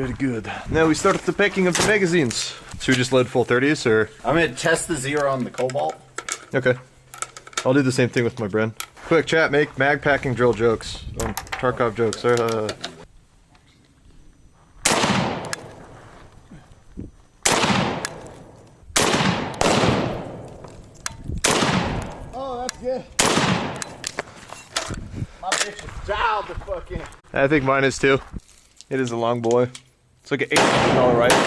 Very good. Now we start the packing of the magazines. Should we just load full 30s or? I'm gonna test the zero on the Cobalt. Okay. I'll do the same thing with my Bren. Quick chat, make mag packing drill jokes. Tarkov jokes. Oh, that's good. My bitch is dialed the fucking. I think mine is too. It is a long boy. It's like an $8 rifle.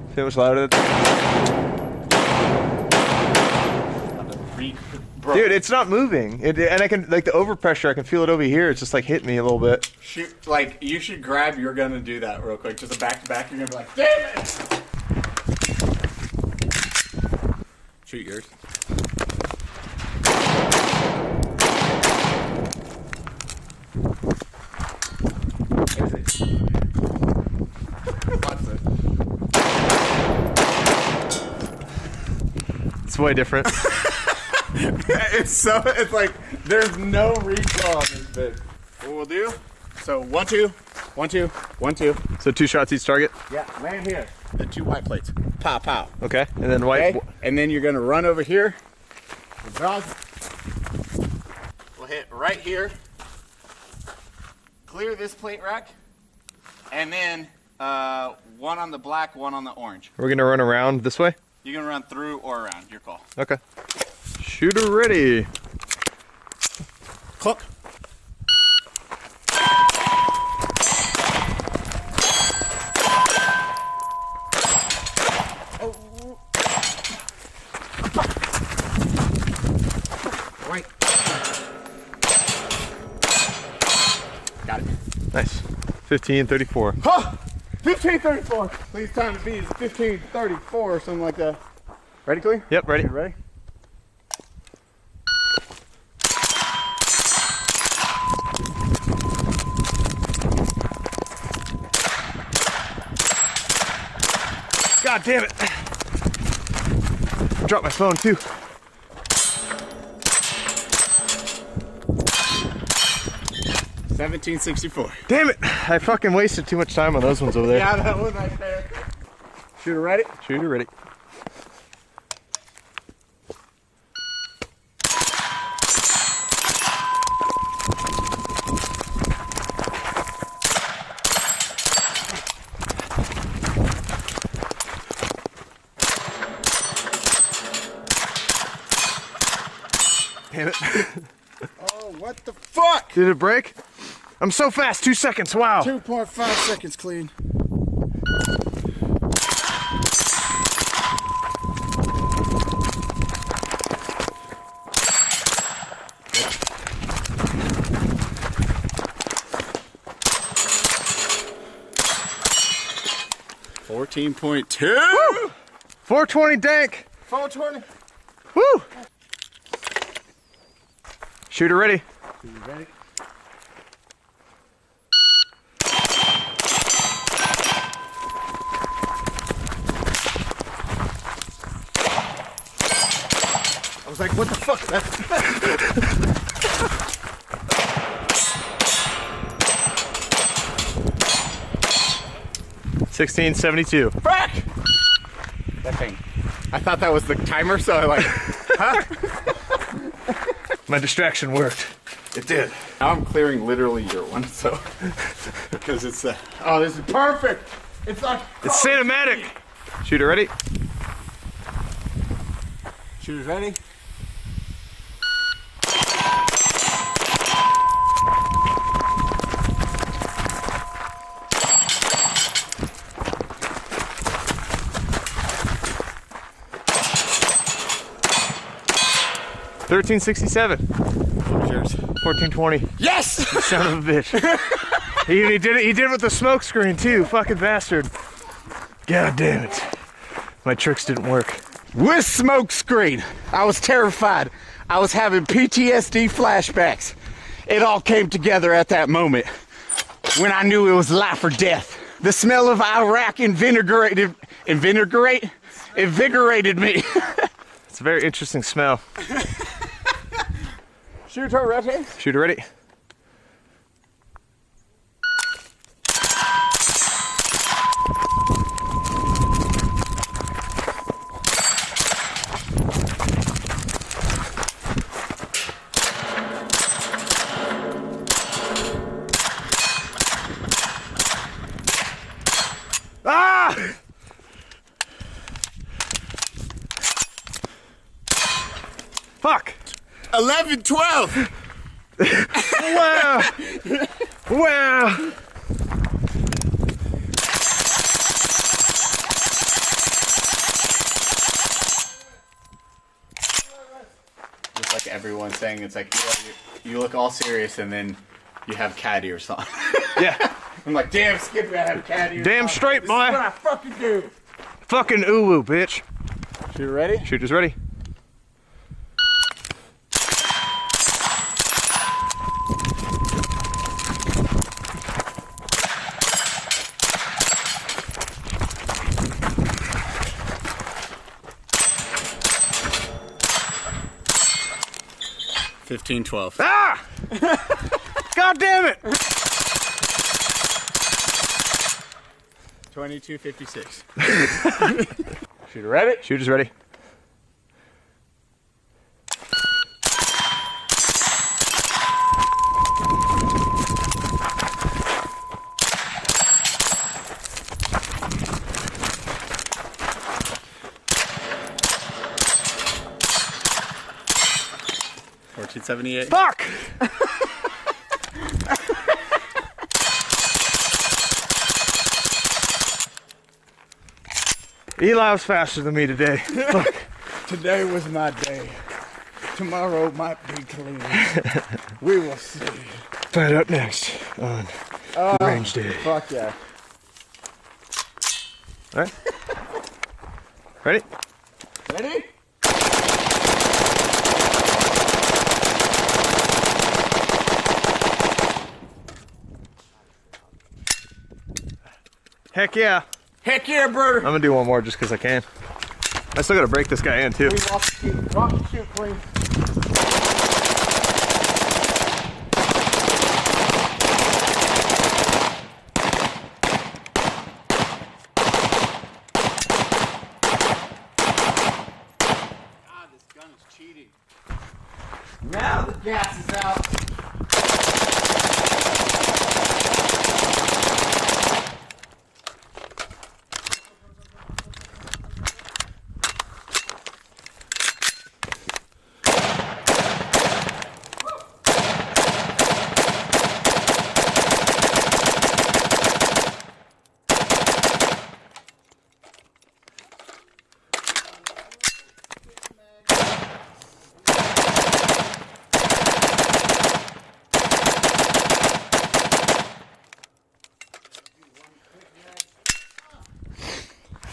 See how much louder it is? Dude, it's not moving. And I can, like the overpressure, I can feel it over here. It's just like hitting me a little bit. Shoot, like you should grab your gun and do that real quick. Just a back to back. You're gonna be like, damn it! Shoot yours. It's way different. It's like there's no recoil on this bitch. What we'll do? So 1, 2, 1, 2, 1, 2. So 2 shots each target? Yeah, land here. The 2 white plates. Pow, pow. Okay, and then white. Okay? And then you're gonna run over here. We'll hit right here. Clear this plate rack. And then 1 on the black, 1 on the orange. We're gonna run around this way? You can run through or around, your call. Okay. Shooter ready. Clock. Right. Got it. Nice. 15:34. Huh! 15:34. Please time to be is 15:34 or something like that. Ready, Clee? Yep, ready. Ready? God damn it. Drop my phone too. $17.64. Damn it. I fucking wasted too much time on those ones over there. Yeah, that one right there. Shooter ready? Shooter ready. Damn it. Oh, what the fuck? Did it break? I'm so fast, 2 seconds, wow. 2.5 seconds clean. $14.2. 420 dank. 420. Woo. Shooter ready. Shooter ready. I was like, what the fuck? $16.72. Frack! That thing. I thought that was the timer, so I like, huh? My distraction worked. It did. Now I'm clearing literally your one, so because it's oh, this is perfect. It's like It's cinematic. Shooter ready. Shooters ready. $13.67. Yours. 14.20. Yes! Son of a bitch. he did it. He did it with the smoke screen too. Fucking bastard. God damn it. My tricks didn't work. With smoke screen. I was terrified. I was having PTSD flashbacks. It all came together at that moment when I knew it was life or death. The smell of Iraq invigorated me. It's a very interesting smell. Shooter ready? Shooter ready. Fuck. 11, 12. Wow. Wow. Just like everyone's saying, it's like you look all serious and then you have caddy or something. Yeah. I'm like, damn, Skippy, I have caddy. Damn straight, boy. This is what I fucking do. Fucking uwu, bitch. You ready? Shooter's ready. $15, $12. Ah! God damn it! 22.56. Shooter ready? Shooter's ready. $14.78. Fuck! Eli was faster than me today. Fuck. Today was my day. Tomorrow might be clean. We will see. Find out next on Range Day. Fuck yeah. Alright. Ready? Ready? Heck yeah. Heck yeah, brother. I'm gonna do one more just because I can. I still gotta break this guy in too. Rock and shoot, please. God, this gun is cheating. Now the gas is out.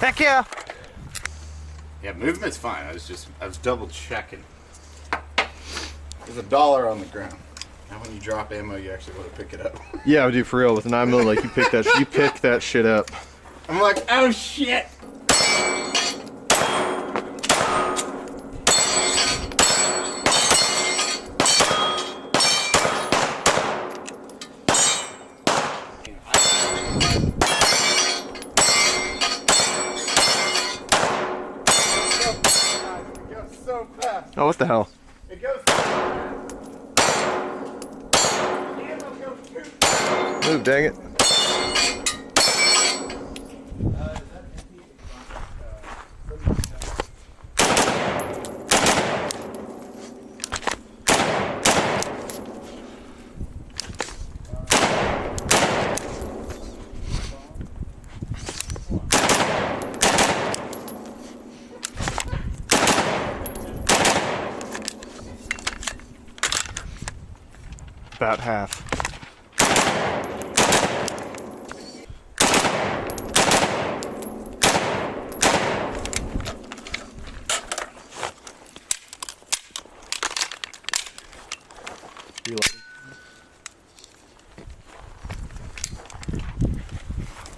Heck yeah. Yeah, movement's fine. I was double checking. There's $1 on the ground. Now when you drop ammo, you actually want to pick it up. Yeah, I do for real with 9mm. Like you pick that shit up. I'm like, oh shit. So fast. Oh, what the hell? It goes so fast. Ammo goes too fast. Move, dang it. About half.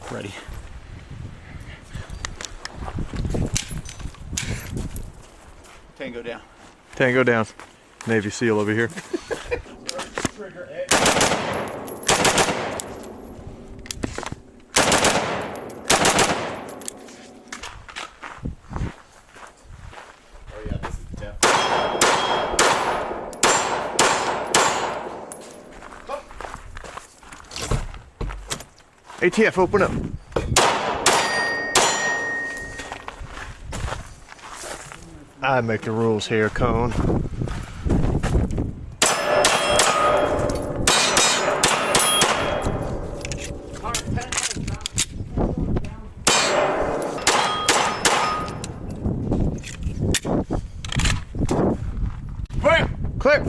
Ready. Tango down. Tango down. Navy SEAL over here. Trigger it. Oh yeah, this is definitely. ATF, open up. I make the rules here, Cone. Clear.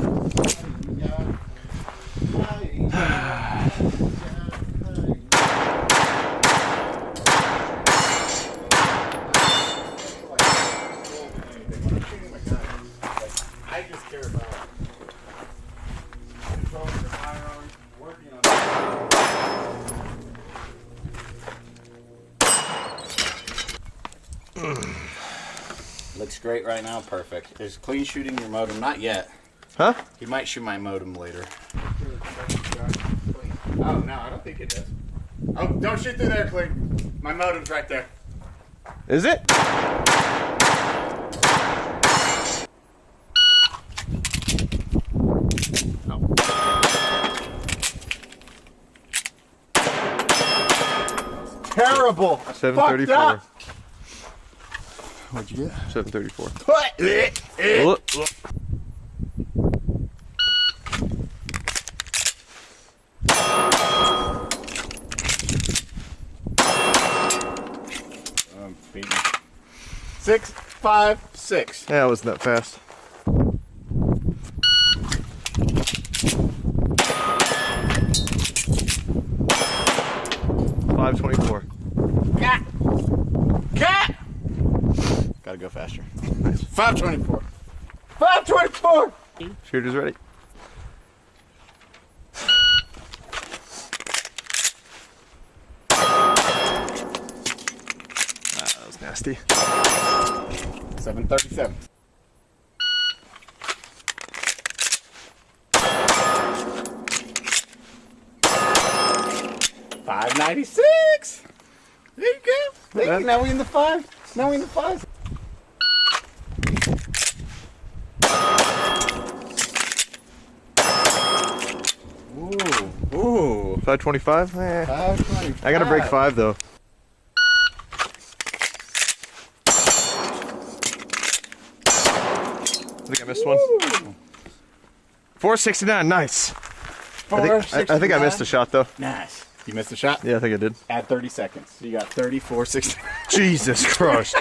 I just care about controlling the firearm, working on Looks great right now, perfect. Is clean shooting your modem? Not yet. Huh? He might shoot my modem later. Oh, no, I don't think it does. Oh, don't shoot through there, Clean. My modem's right there. Is it? Terrible. 734. What'd you get? 734. I'm beating. 6, 5, 6. Yeah, it wasn't that fast. $524. Cat! Gotta go faster. 524. 524! Shooter's ready. That was nasty. 737. $596. There you go. There you go. Now we in the 5. Now we in the 5. Ooh. 525? 525. I gotta break 5 though. I think I missed one. 469, nice. I think I missed a shot though. Nice. You missed a shot? Yeah, I think I did. Add 30 seconds. So you got 34.60. Jesus Christ.